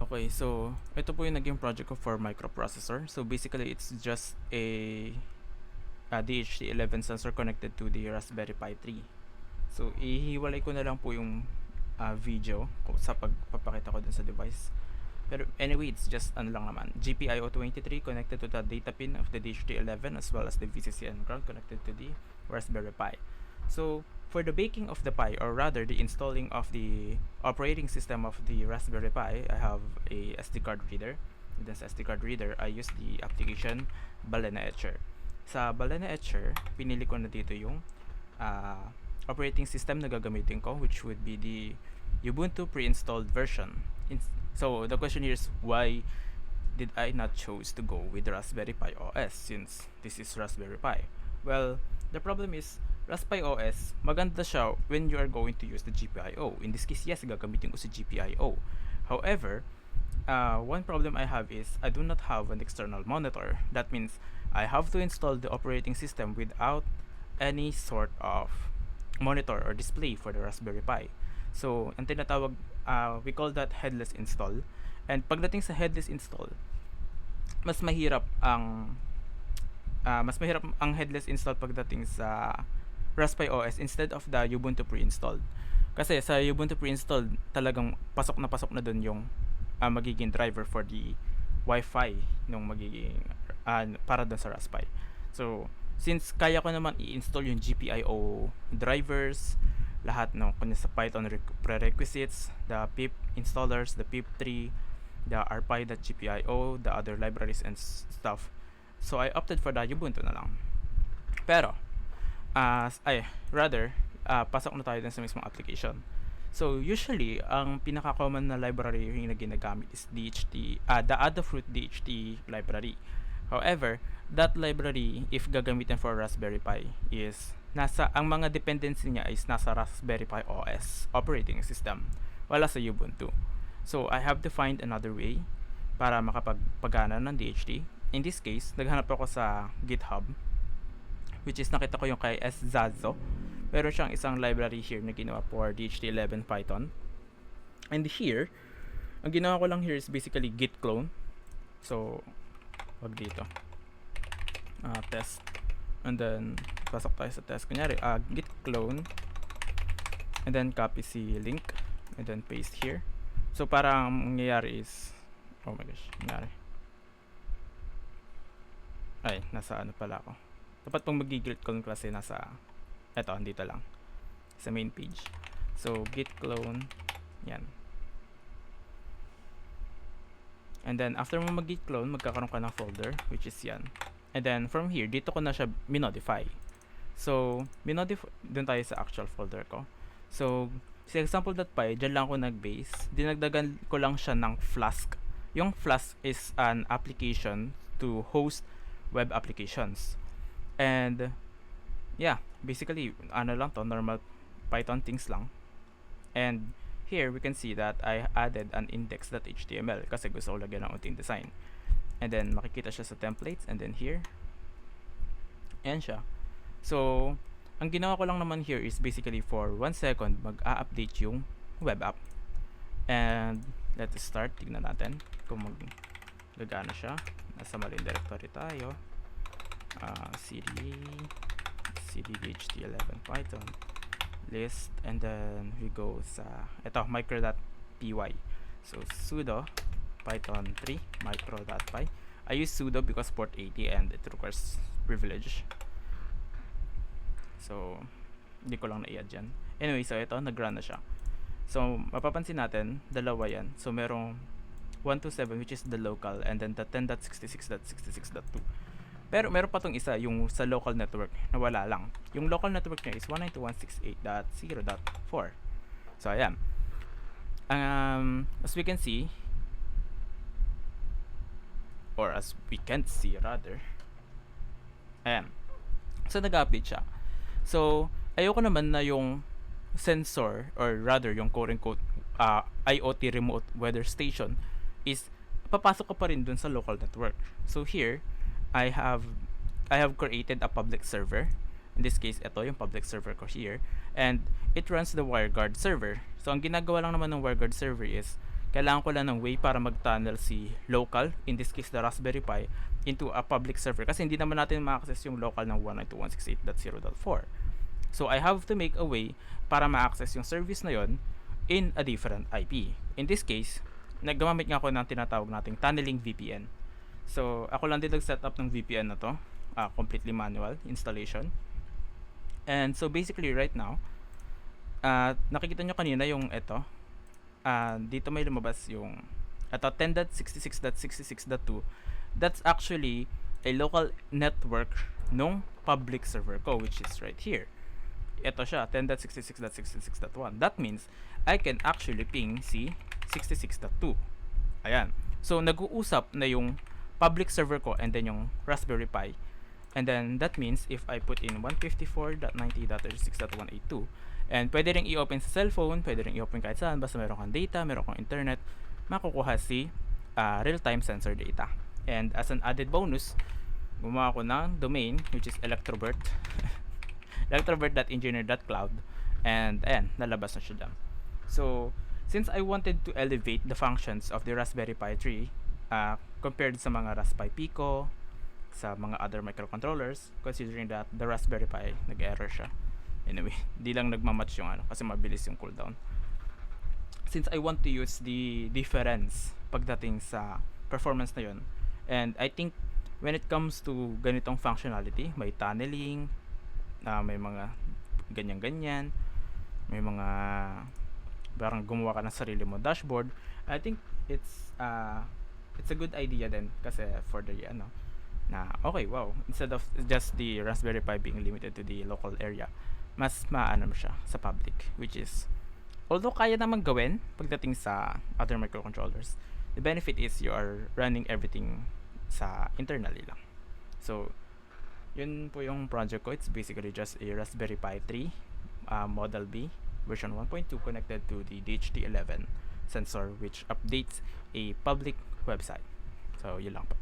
Okay, so ito po yung naging project ko for microprocessor. So basically, it's just a DHT11 sensor connected to the Raspberry Pi 3. So ihiwalay ko na lang po yung video sa pagpapakita ko dun sa device. Pero anyway, it's just ano lang naman. GPIO23 connected to the data pin of the DHT11 as well as the VCC and ground connected to the Raspberry Pi. So for the baking of the Pi, or rather the installing of the operating system of the Raspberry Pi, I have a SD card reader. With this SD card reader, I use the application Balena Etcher. Sa Balena Etcher, pinili ko na dito yung operating system na gagamitin ko, which would be the Ubuntu pre-installed version. So the question here is, why did I not choose to go with Raspberry Pi OS since this is Raspberry Pi? Well, the problem is Raspberry OS, maganda siya when you are going to use the GPIO. In this case, yes, gagamitin ko si GPIO. However, one problem I have is I do not have an external monitor. That means I have to install the operating system without any sort of monitor or display for the Raspberry Pi. So, ang tinatawag, we call that headless install. And pagdating sa headless install, mas mahirap ang headless install pagdating sa Raspberry OS instead of the Ubuntu pre-installed. Kasi sa Ubuntu pre-installed, talagang pasok na dun yung magiging driver for the Wi-Fi nung magiging para dun sa Raspberry. So, since kaya ko naman i-install yung GPIO drivers, lahat no, kunya sa Python prerequisites, the pip installers, the pip3, the rpy.gpio, the other libraries and stuff. So I opted for the Ubuntu na lang. Pero pasok na tayo dun sa mismong application. So usually ang pinaka-common na library yung ginagamit is the Adafruit DHT library. However, that library, if gagamitin for Raspberry Pi, is ang mga dependency niya is nasa Raspberry Pi OS operating system, wala sa Ubuntu. So I have to find another way para makapagpagana ng DHT. In this case, naghanap ako sa GitHub, which is nakita ko yung kay Szazo. Meron siyang isang library here na ginawa for DHT11 Python. And here, ang ginawa ko lang here is basically git clone. So, wag dito. Test. And then, pasok tayo sa test. Kunyari, git clone. And then, copy si link. And then, paste here. So, parang mangyayari is, oh my gosh, nangyari. Ay, nasa ano pala ako. Dapat pong mag-git clone kasi nasa, eto, dito lang. Sa main page. So, git clone. Yan. And then, after mo mag-git clone, magkakaroon ka ng folder, which is yan. And then, from here, dito ko na siya minodify. So, dun tayo sa actual folder ko. So, sa example.py, dyan lang ako nag-base. Dinagdagan ko lang siya ng Flask. Yung Flask is an application to host web applications. And, yeah, basically, ano lang to, normal Python things lang. And, here, we can see that I added an index.html kasi gusto ko lagyan ng unting design. And then, makikita siya sa templates. And then here, ayan siya. So, ang ginawa ko lang naman here is basically for 1 second, mag-a-update yung web app. And, let's start. Tignan natin kung mag-gagana siya. Nasa maling directory tayo. cd dht11 python list, and then we go sa micro.py. So sudo python 3 micro.py. I use sudo because port 80 and it requires privilege. So hindi ko lang na-i-add dyan. Anyway, so ito, nag-run na siya. So mapapansin natin, dalawa yan. So merong 127 which is the local, and then the 10.66.66.2. Pero meron pa tong isa, yung sa local network na wala lang. Yung local network niya is 192.168.0.4. So ayan. As we can see, or as we can't see rather, ayan. So nag-update siya. So ayoko naman na yung sensor, or rather yung quote-unquote IoT remote weather station is papasok ka pa rin dun sa local network. So here, I have created a public server. In this case, ito yung public server ko here. And it runs the WireGuard server. So, ang ginagawa lang naman ng WireGuard server is, kailangan ko lang ng way para mag-tunnel si local, in this case the Raspberry Pi, into a public server kasi hindi naman natin ma-access yung local ng 192.168.0.4. So I have to make a way para ma-access yung service na yon in a different IP. In this case, naggamit nga ako ng tinatawag nating tunneling VPN. So ako lang din nag-set up ng VPN na to, completely manual installation. And so basically right now, nakikita nyo kanina yung ito, dito may lumabas yung ito 10.66.66.2. That's actually a local network nung public server ko, which is right here. Ito siya, 10.66.66.1. That means I can actually ping si 66.2. Ayan. So nag-uusap na yung public server ko and then yung Raspberry Pi. And then that means if I put in 154.90.36.182, and pwede rin i-open sa cellphone, pwede rin i-open kahit saan, basta meron kang data, meron kang internet, makukuha si real-time sensor data. And as an added bonus, gumawa ko ng domain which is electrobert electrobert.engineer.cloud, and ayan, nalabas na siya dyan. So since I wanted to elevate the functions of the Raspberry Pi 3 compared sa mga Raspberry Pi Pico, sa mga other microcontrollers, considering that the Raspberry Pi nag-error siya. Anyway, di lang nagmamatch yung kasi mabilis yung cooldown. Since I want to use the difference pagdating sa performance na yun, and I think when it comes to ganitong functionality, may tunneling, may mga ganyan-ganyan, may mga parang gumawa ka ng sarili mo dashboard, I think it's a good idea din kasi for the na okay, wow, instead of just the Raspberry Pi being limited to the local area, mas maano siya sa public, which is, although kaya naman gawin pagdating sa other microcontrollers, the benefit is you are running everything sa internally lang. So yun po yung project ko. It's basically just a Raspberry Pi 3 Model B version 1.2 connected to the DHT11 sensor, which updates a public website. So yun lang po.